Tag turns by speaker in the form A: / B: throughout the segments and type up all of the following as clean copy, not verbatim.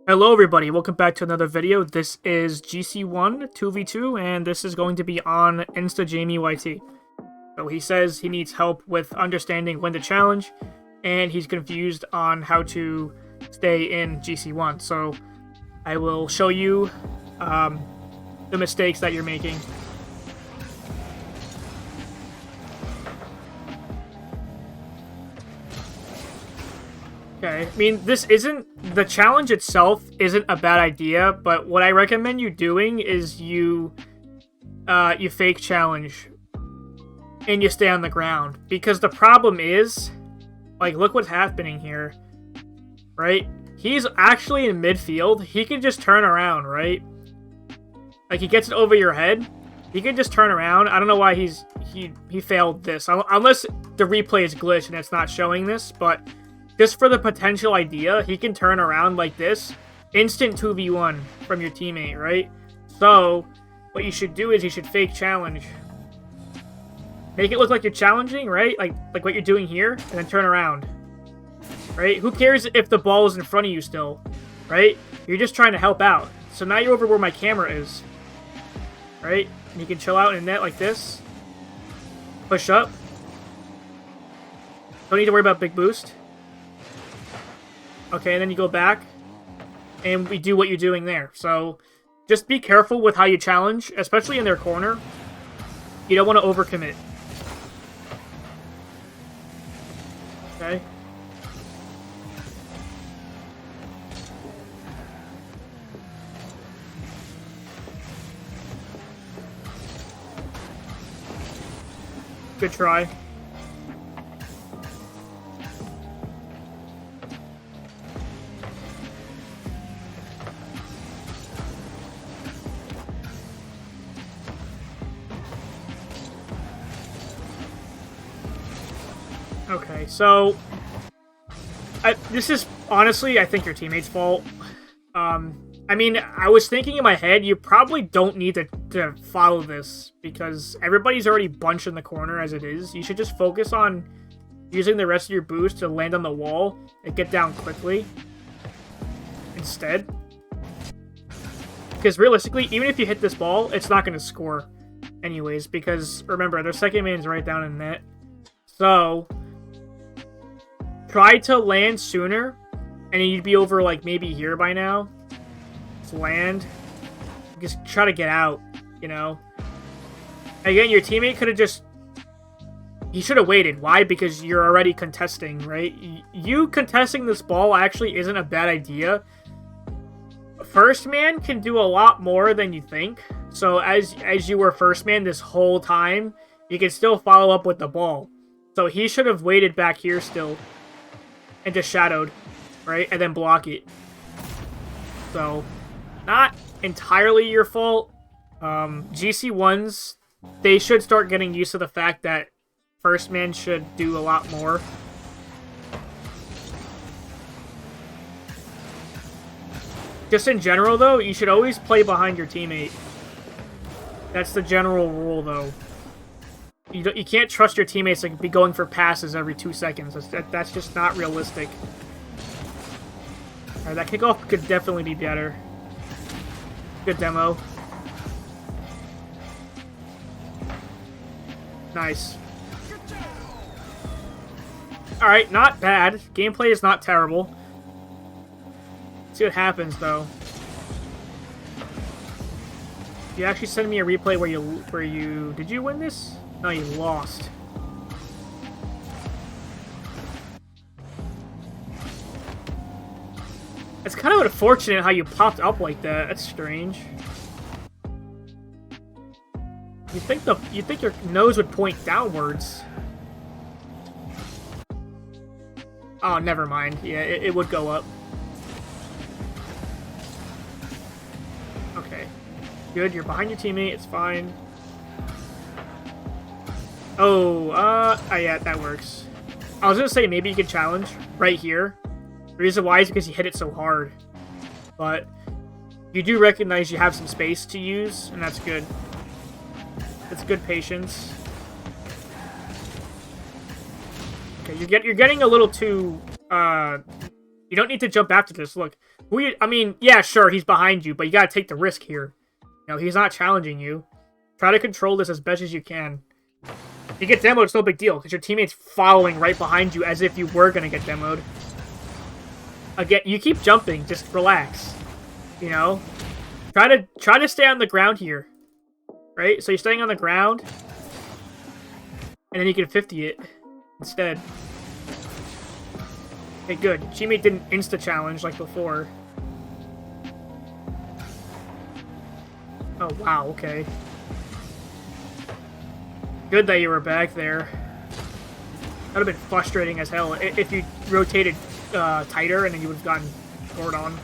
A: Hello everybody, welcome back to another video. This is GC1 2v2 and this is going to be on Insta jamieyt. So he says he needs help with understanding when to challenge and he's confused on how to stay in GC1. So I will show you the mistakes that you're making. Okay, I mean, the challenge itself isn't a bad idea, but what I recommend you doing is you fake challenge and you stay on the ground. Because the problem is, like, look what's happening here, right? He's actually in midfield. He can just turn around, right? Like, he gets it over your head. He can just turn around. I don't know why he failed this. Unless the replay is glitched and it's not showing this, but just for the potential idea, he can turn around like this. Instant 2v1 from your teammate, right? So, what you should do is you should fake challenge. Make it look like you're challenging, right? Like what you're doing here, and then turn around. Right? Who cares if the ball is in front of you still? Right? You're just trying to help out. So now you're over where my camera is. Right? And you can chill out in net like this. Push up. Don't need to worry about big boost. Okay, and then you go back, and we do what you're doing there. So, just be careful with how you challenge, especially in their corner. You don't want to overcommit. Okay? Good try. Okay, so this is honestly, I think, your teammate's fault. I mean, I was thinking in my head, you probably don't need to follow this because everybody's already bunched in the corner as it is. You should just focus on using the rest of your boost to land on the wall and get down quickly instead. Because realistically, even if you hit this ball, it's not going to score anyways because, remember, their second man's right down in net. So try to land sooner, and you'd be over, like, maybe here by now. Just land. Just try to get out, you know? Again, your teammate could have just... He should have waited. Why? Because you're already contesting, right? You contesting this ball actually isn't a bad idea. First man can do a lot more than you think. So as you were first man this whole time, you can still follow up with the ball. So he should have waited back here still. And just shadowed, right? And then block it. So, not entirely your fault. GC1s, they should start getting used to the fact that first man should do a lot more. Just in general, though, you should always play behind your teammate. That's the general rule, though. You can't trust your teammates to be going for passes every 2 seconds. That's just not realistic. Alright, that kickoff could definitely be better. Good demo. Nice. Alright, not bad. Gameplay is not terrible. Let's see what happens, though. You actually send me a replay where you... Did you win this? No, you lost. It's kind of unfortunate how you popped up like that. That's strange. You think your nose would point downwards? Oh, never mind. Yeah, it would go up. Okay. Good, you're behind your teammate. It's fine. Oh, yeah, that works. I was gonna say maybe you could challenge right here. The reason why is because you hit it so hard. But you do recognize you have some space to use, and that's good. That's good patience. Okay, you're getting a little too You don't need to jump after this. Look, I mean, yeah, sure, he's behind you, but you gotta take the risk here. You know, he's not challenging you. Try to control this as best as you can. If you get demoed, it's no big deal, because your teammate's following right behind you as if you were gonna get demoed. Again, you keep jumping, just relax. You know? Try to stay on the ground here. Right? So you're staying on the ground, and then you can 50 it instead. Okay, good. Teammate didn't insta-challenge like before. Oh, wow, okay. Good that you were back there. That would have been frustrating as hell if you rotated tighter and then you would have gotten scored on.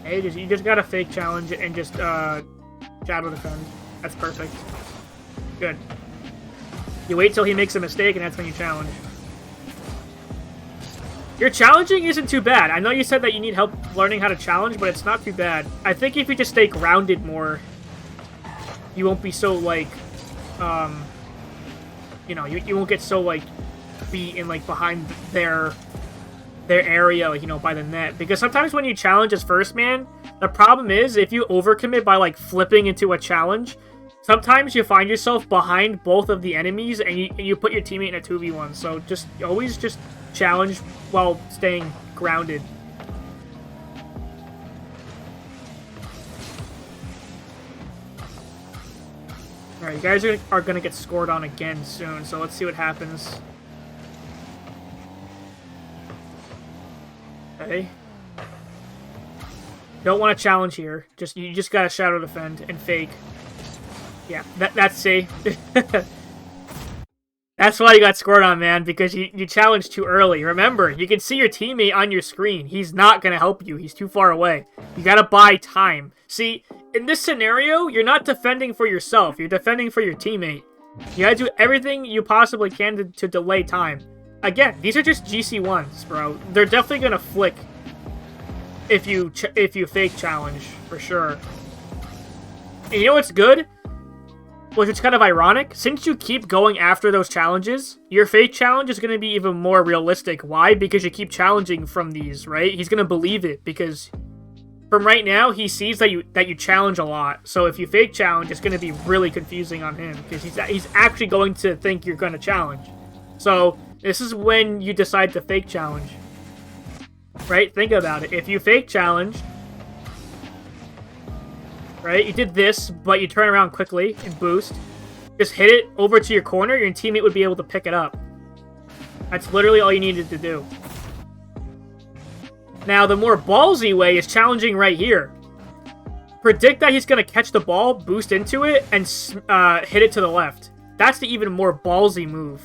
A: Hey, you just gotta fake challenge and just shadow defend. That's perfect. Good. You wait till he makes a mistake and that's when you challenge. Your challenging isn't too bad. I know you said that you need help learning how to challenge, but it's not too bad. I think if you just stay grounded more, you won't be so, like, you know, you won't get so, like, beaten, like, behind their area, like, you know, by the net. Because sometimes when you challenge as first man, the problem is if you overcommit by, like, flipping into a challenge, sometimes you find yourself behind both of the enemies and you put your teammate in a 2v1. So just always just challenge while staying grounded. Alright, you guys are going to get scored on again soon, so let's see what happens. Okay. Don't want to challenge here. You just gotta shadow defend and fake. Yeah, that's safe. That's why you got scored on, man, because you challenged too early. Remember, you can see your teammate on your screen. He's not gonna help you. He's too far away. You gotta buy time. See, in this scenario, you're not defending for yourself. You're defending for your teammate. You gotta do everything you possibly can to delay time. Again, these are just GC1s, bro. They're definitely gonna flick if you fake challenge, for sure. And you know what's good? Which is kind of ironic. Since you keep going after those challenges, your fake challenge is going to be even more realistic. Why? Because you keep challenging from these, right? He's going to believe it because from right now, he sees that you challenge a lot. So if you fake challenge, it's going to be really confusing on him because he's actually going to think you're going to challenge. So this is when you decide to fake challenge. Right? Think about it. If you fake challenge, right? You did this, but you turn around quickly and boost. Just hit it over to your corner, your teammate would be able to pick it up. That's literally all you needed to do. Now, the more ballsy way is challenging right here. Predict that he's going to catch the ball, boost into it, and hit it to the left. That's the even more ballsy move.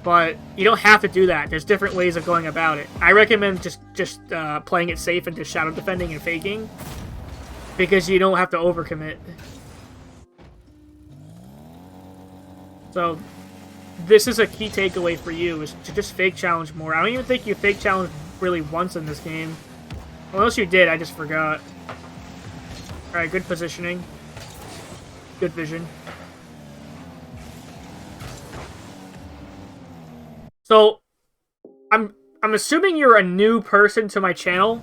A: But you don't have to do that. There's different ways of going about it. I recommend just playing it safe and just shadow defending and faking. Because you don't have to overcommit. So, this is a key takeaway for you, is to just fake challenge more. I don't even think you fake challenge really once in this game. Unless you did, I just forgot. Alright, good positioning. Good vision. So, I'm assuming you're a new person to my channel.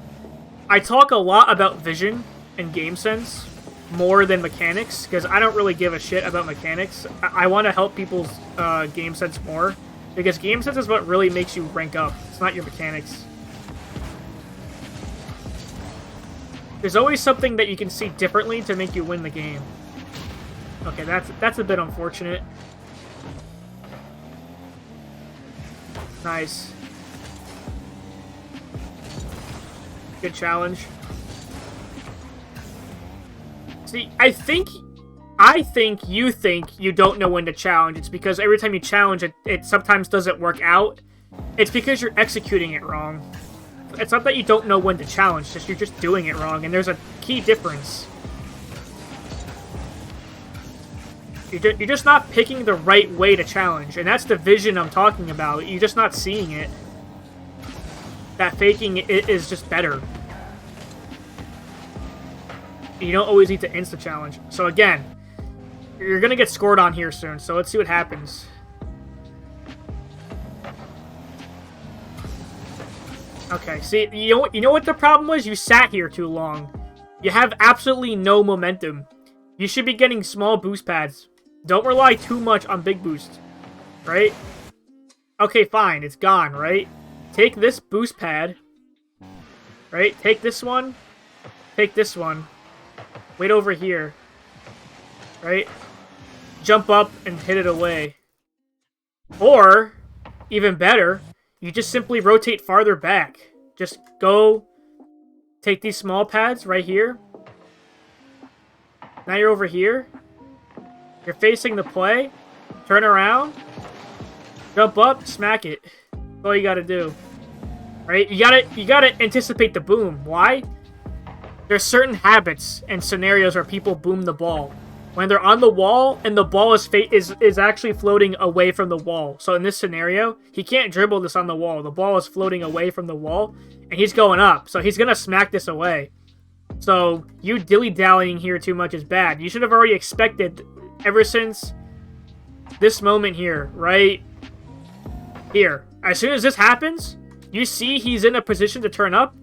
A: I talk a lot about vision and game sense more than mechanics because I don't really give a shit about mechanics. I want to help people's game sense more because game sense is what really makes you rank up. It's not your mechanics. There's always something that you can see differently to make you win the game. Okay, that's a bit unfortunate. Nice. Good challenge. See, I think you think you don't know when to challenge. It's because every time you challenge, it sometimes doesn't work out. It's because you're executing it wrong. It's not that you don't know when to challenge, you're just doing it wrong, and there's a key difference. You're just not picking the right way to challenge, and that's the vision I'm talking about. You're just not seeing it. That faking is just better. You don't always need to insta-challenge. So again, You're gonna get scored on here soon, so let's see what happens. Okay, see, you know what the problem was? You sat here too long. You have absolutely no momentum. You should be getting small boost pads. Don't rely too much on big boost, right? Okay, fine, it's gone, right? Take this boost pad, right? Take this one, take this one. Wait over here, right? Jump up and hit it away. Or, even better, you just simply rotate farther back. Just go, take these small pads right here. Now you're over here. You're facing the play. Turn around. Jump up, smack it. That's all you gotta do. Right? You gotta anticipate the boom. Why? There's certain habits and scenarios where people boom the ball. When they're on the wall and the ball is actually floating away from the wall. So in this scenario, he can't dribble this on the wall. The ball is floating away from the wall, and he's going up. So he's going to smack this away. So you dilly-dallying here too much is bad. You should have already expected, ever since this moment here, right here. As soon as this happens, you see he's in a position to turn up.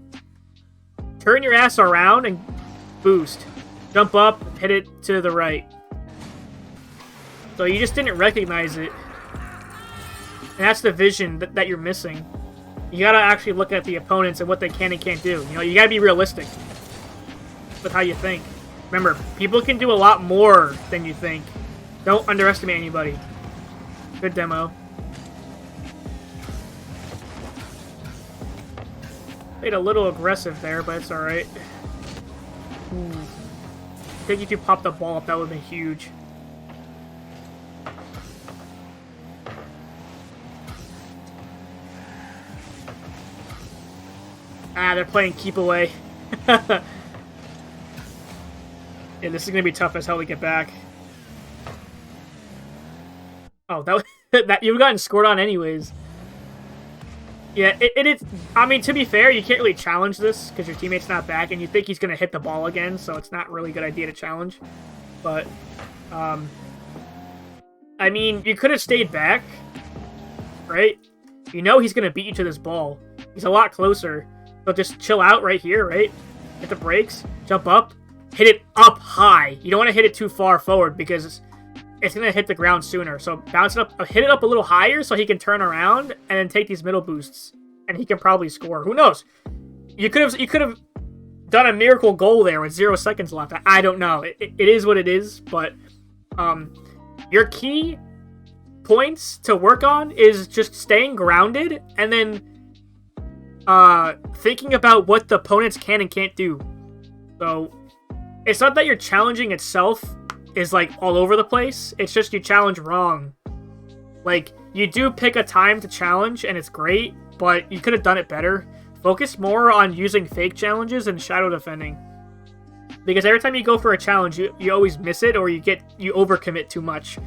A: Turn your ass around and boost. Jump up, hit it to the right. So you just didn't recognize it. And that's the vision that you're missing. You gotta actually look at the opponents and what they can and can't do. You know, you gotta be realistic with how you think. Remember, people can do a lot more than you think. Don't underestimate anybody. Good demo. Played a little aggressive there, but it's alright. I think if you popped the ball up, that would have been huge. Ah, they're playing keep away. Yeah, this is gonna be tough as hell to get back. Oh, that you've gotten scored on anyways. Yeah, it is. I mean, to be fair, you can't really challenge this because your teammate's not back, and you think he's gonna hit the ball again, so it's not really a good idea to challenge. But, I mean, you could have stayed back, right? You know he's gonna beat you to this ball. He's a lot closer. So just chill out right here, right? Hit the brakes, jump up, hit it up high. You don't want to hit it too far forward because it's going to hit the ground sooner. So bounce it up, hit it up a little higher so he can turn around and then take these middle boosts. And he can probably score. Who knows? You could have done a miracle goal there with 0 seconds left. I don't know. It is what it is, but your key points to work on is just staying grounded and then thinking about what the opponents can and can't do. So it's not that your challenging itself is like all over the place. It's just you challenge wrong. Like, you do pick a time to challenge and it's great, but you could have done it better. Focus more on using fake challenges and shadow defending. Because every time you go for a challenge, you always miss it or you overcommit too much.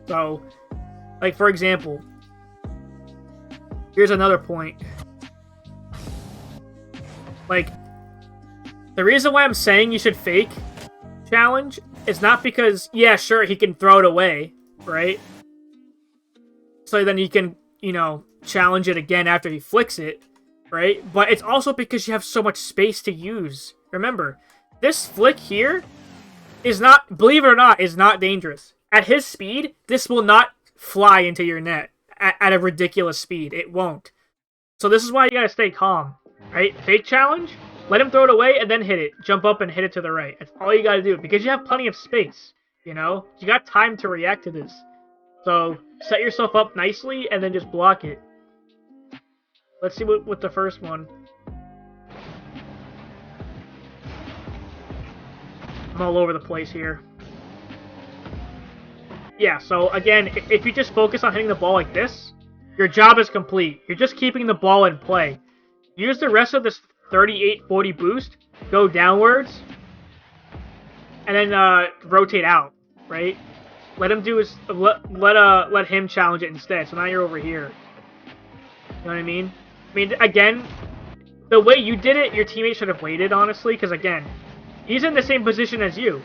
A: So, like for example, here's another point. Like, the reason why I'm saying you should fake challenge is not because, yeah, sure, he can throw it away, right? So then he can, you know, challenge it again after he flicks it, right? But it's also because you have so much space to use. Remember, this flick here is not, believe it or not, is not dangerous. At his speed, this will not fly into your net at a ridiculous speed. It won't. So this is why you gotta stay calm, right? Fake challenge, let him throw it away and then hit it. Jump up and hit it to the right. That's all you gotta do because you have plenty of space, you know? You got time to react to this. So set yourself up nicely and then just block it. Let's see what with the first one. I'm all over the place here. Yeah, so again, if you just focus on hitting the ball like this, your job is complete. You're just keeping the ball in play. Use the rest of this 38-40 boost, go downwards, and then rotate out, right? Let him do his let him challenge it instead. So now you're over here. You know what I mean? I mean, again, the way you did it, your teammate should have waited, honestly, because again, he's in the same position as you.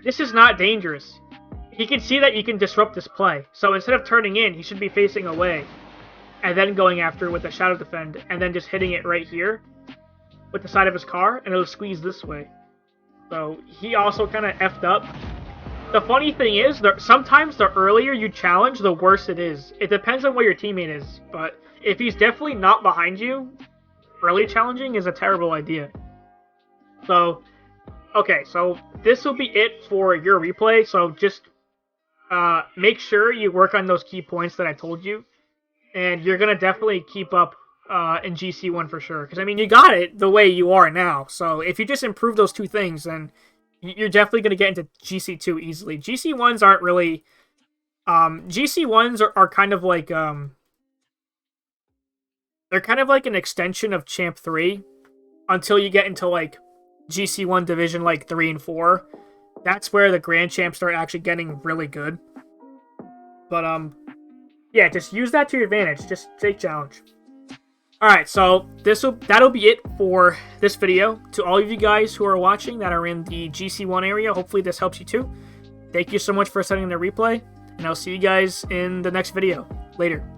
A: This is not dangerous. he can see that you can disrupt this play. So instead of turning in, he should be facing away, and then going after with a shadow defend, and then just hitting it right here with the side of his car, and it'll squeeze this way. So he also kind of effed up. The funny thing is, sometimes the earlier you challenge, the worse it is. It depends on where your teammate is, but if he's definitely not behind you, early challenging is a terrible idea. So, okay, so this will be it for your replay. So just make sure you work on those key points that I told you, and you're going to definitely keep up in GC1 for sure. Because, I mean, you got it the way you are now. So if you just improve those two things, then you're definitely going to get into GC2 easily. GC1s aren't really... GC1s are kind of like... they're kind of like an extension of Champ 3 until you get into, like, GC1 Division, like, 3 and 4. That's where the Grand Champs start actually getting really good. But, yeah, just use that to your advantage. Just take challenge. Alright, so that'll be it for this video. To all of you guys who are watching that are in the GC1 area, hopefully this helps you too. Thank you so much for sending the replay, and I'll see you guys in the next video. Later.